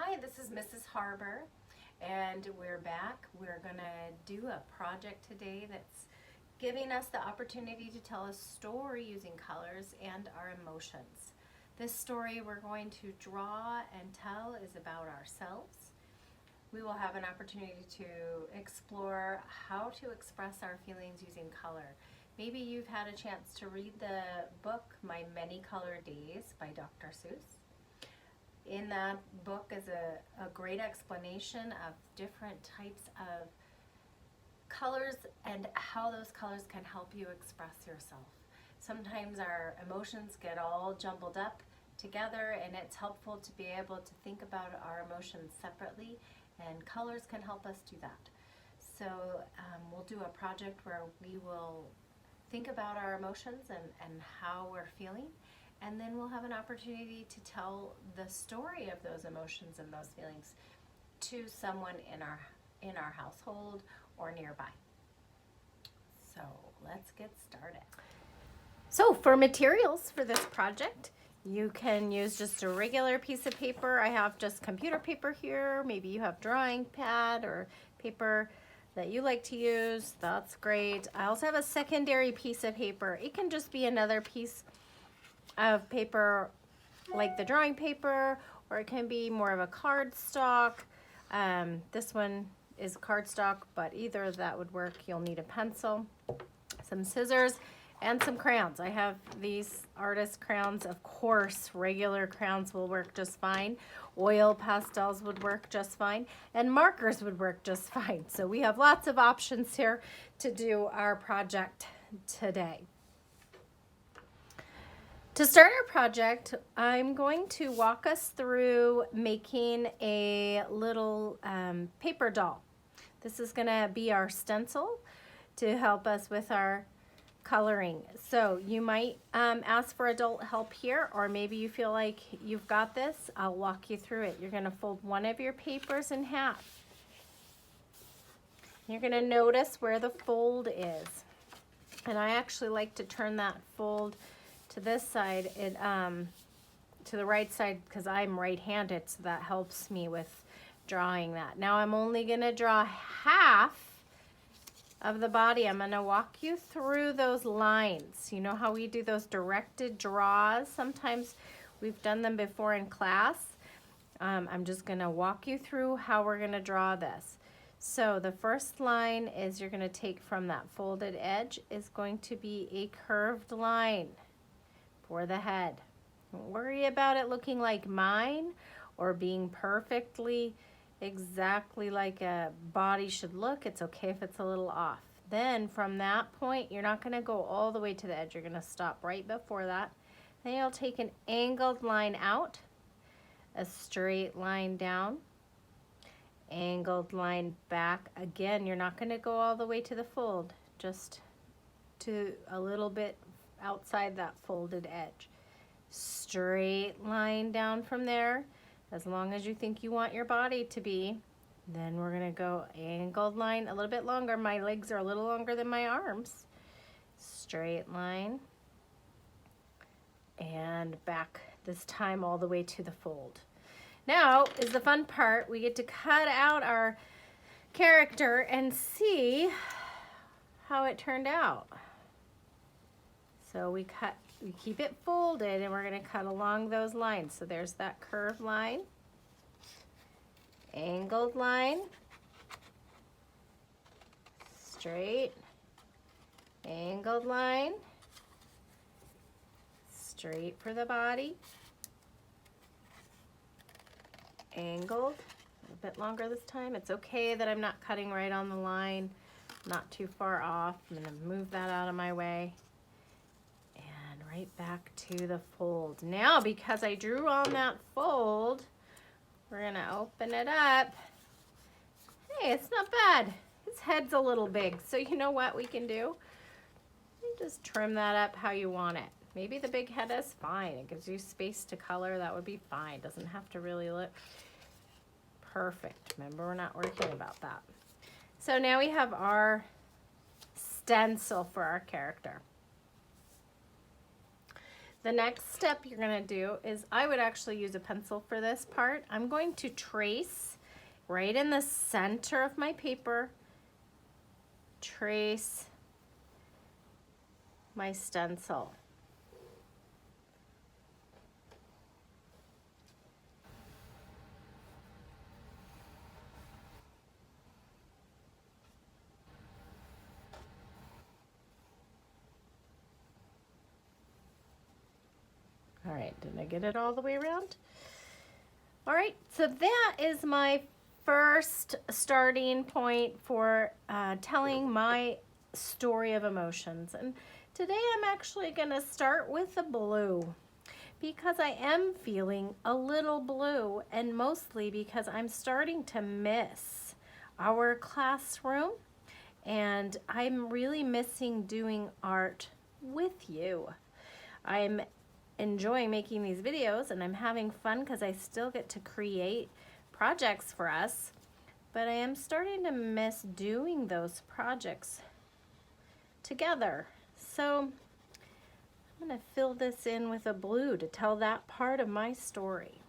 Hi, this is Mrs. Harbor, and we're back. We're going to do a project today that's giving us the opportunity to tell a story using colors and our emotions. This story we're going to draw and tell is about ourselves. We will have an opportunity to explore how to express our feelings using color. Maybe you've had a chance to read the book, My Many Color Days by Dr. Seuss. In that book is a great explanation of different types of colors and how those colors can help you express yourself. Sometimes our emotions get all jumbled up together, and it's helpful to be able to think about our emotions separately, and colors can help us do that. So we'll do a project where we will think about our emotions and how we're feeling. And then we'll have an opportunity to tell the story of those emotions and those feelings to someone in our household or nearby. So let's get started. So for materials for this project, you can use just a regular piece of paper. I have just computer paper here. Maybe you have drawing pad or paper that you like to use. That's great. I also have a secondary piece of paper. It can just be another piece of paper like the drawing paper, or it can be more of a cardstock. This one is cardstock, but either of that would work. You'll need a pencil, some scissors, and some crayons. I have these artist crayons. Of course, regular crayons will work just fine. Oil pastels would work just fine, and markers would work just fine. So we have lots of options here to do our project today. To start our project, I'm going to walk us through making a little paper doll. This is going to be our stencil to help us with our coloring. So you might ask for adult help here, or maybe you feel like you've got this. I'll walk you through it. You're going to fold one of your papers in half. You're going to notice where the fold is. And I actually like to turn that fold to this side, to the right side, because I'm right-handed, so that helps me with drawing that. Now I'm only going to draw half of the body. I'm going to walk you through those lines. You know how we do those directed draws? Sometimes we've done them before in class. I'm just going to walk you through how we're going to draw this. So the first line is you're going to take from that folded edge is going to be a curved line for the head. Don't worry about it looking like mine or being perfectly exactly like a body should look. It's okay if it's a little off. Then from that point, you're not going to go all the way to the edge. You're going to stop right before that. Then you'll take an angled line out, a straight line down, angled line back. Again, you're not going to go all the way to the fold, just to a little bit outside that folded edge. Straight line down from there, as long as you think you want your body to be. Then we're going to go angled line a little bit longer. My legs are a little longer than my arms. Straight line. And back, this time all the way to the fold. Now is the fun part. We get to cut out our character and see how it turned out. So we keep it folded, and we're going to cut along those lines. So there's that curved line, angled line, straight, angled line, straight for the body, angled, a bit longer this time. It's okay that I'm not cutting right on the line, not too far off. I'm going to move that out of my way. Right back to the fold. Now, because I drew on that fold, we're going to open it up. Hey, it's not bad. His head's a little big, so you know what we can do? You just trim that up how you want it. Maybe the big head is fine. It gives you space to color. That would be fine. Doesn't have to really look perfect. Remember, we're not worrying about that. So now we have our stencil for our character. The next step you're going to do is, I would actually use a pencil for this part. I'm going to trace right in the center of my paper, trace my stencil. All right, did I get it all the way around? All right, so that is my first starting point for telling my story of emotions. And today I'm actually gonna start with the blue because I am feeling a little blue, and mostly because I'm starting to miss our classroom, and I'm really missing doing art with you. I'm enjoying making these videos and I'm having fun because I still get to create projects for us, but I am starting to miss doing those projects together. So I'm going to fill this in with a blue to tell that part of my story.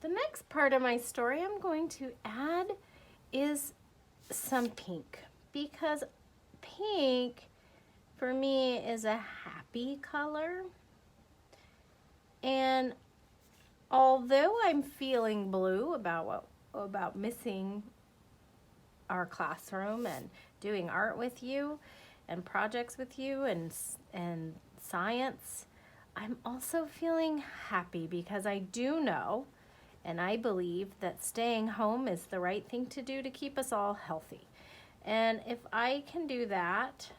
The next part of my story I'm going to add is some pink, because pink for me is a happy color. And although I'm feeling blue about missing our classroom and doing art with you and projects with you and science, I'm also feeling happy because I do know and I believe that staying home is the right thing to do to keep us all healthy. And if I can do that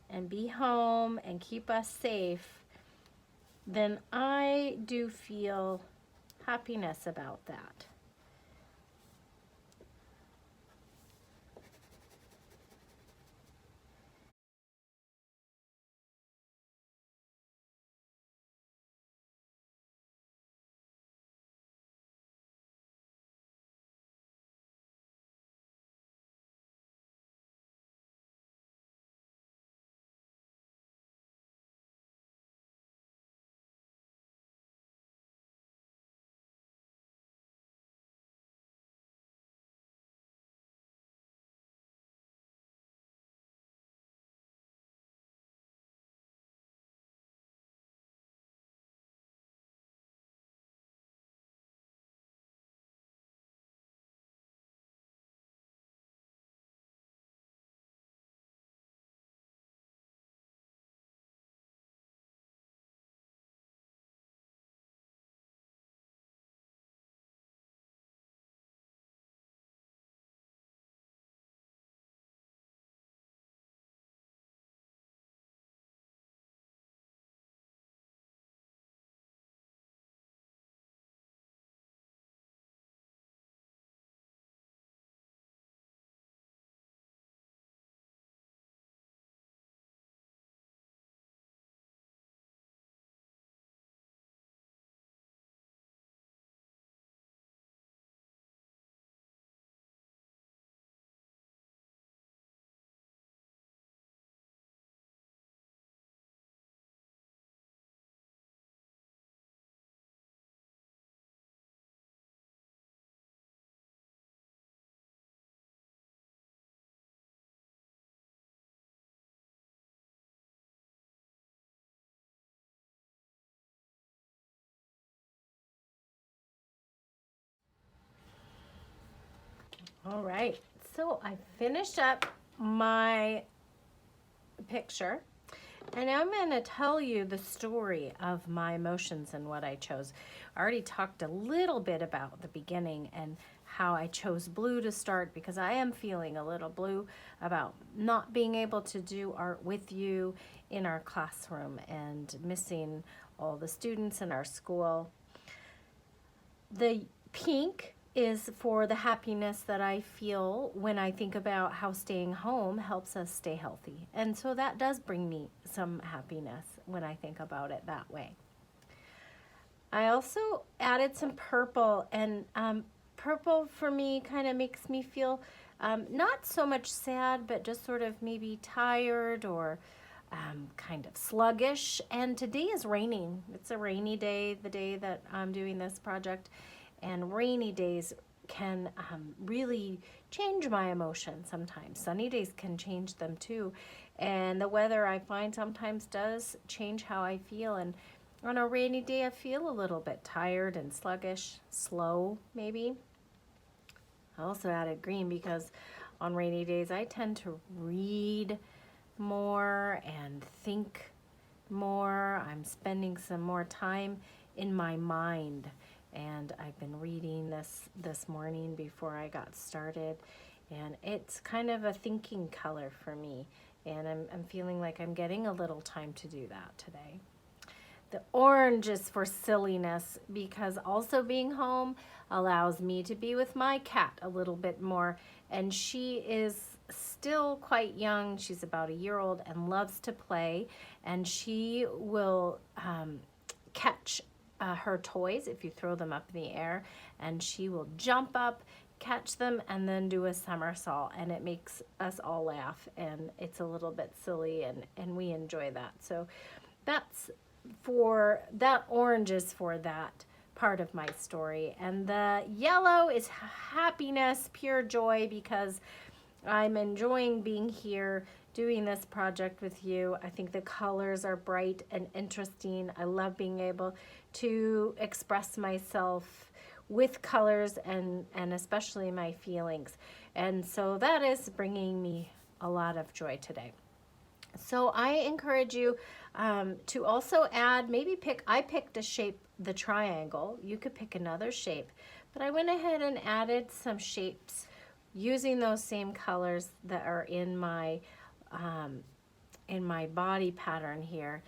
and be home and keep us safe, then I do feel happiness about that. All right, so I finished up my picture, and I'm going to tell you the story of my emotions and what I chose. I already talked a little bit about the beginning and how I chose blue to start, because I am feeling a little blue about not being able to do art with you in our classroom and missing all the students in our school. The pink is for the happiness that I feel when I think about how staying home helps us stay healthy. And so that does bring me some happiness when I think about it that way. I also added some purple, and purple for me kind of makes me feel not so much sad, but just sort of maybe tired or kind of sluggish. And today is raining. It's a rainy day, the day that I'm doing this project. And rainy days can really change my emotions sometimes. Sunny days can change them too. And the weather, I find, sometimes does change how I feel. And on a rainy day, I feel a little bit tired and sluggish, slow maybe. I also added green because on rainy days, I tend to read more and think more. I'm spending some more time in my mind. And I've been reading this morning before I got started, and it's kind of a thinking color for me, and I'm feeling like I'm getting a little time to do that today. The orange is for silliness, because also being home allows me to be with my cat a little bit more, and she is still quite young. She's about a year old and loves to play, and she will catch her toys if you throw them up in the air, and she will jump up, catch them, and then do a somersault, and it makes us all laugh, and it's a little bit silly, and we enjoy that. So that's for that. Orange is for that part of my story, and the yellow is happiness, pure joy, because I'm enjoying being here doing this project with you. I think the colors are bright and interesting. I love being able to express myself with colors and especially my feelings. And so that is bringing me a lot of joy today. So I encourage you to also add, I picked a shape, the triangle. You could pick another shape, but I went ahead and added some shapes using those same colors that are in my body pattern here,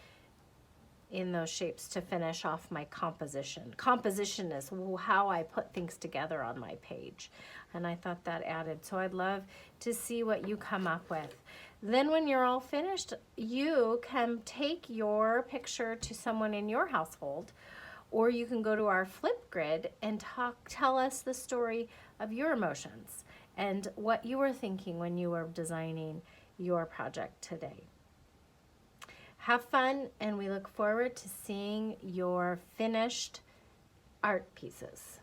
in those shapes, to finish off my composition. Composition is how I put things together on my page, and I thought that added. So I'd love to see what you come up with. Then when you're all finished, you can take your picture to someone in your household, or you can go to our Flipgrid and tell us the story of your emotions and what you were thinking when you were designing your project today. Have fun, and we look forward to seeing your finished art pieces.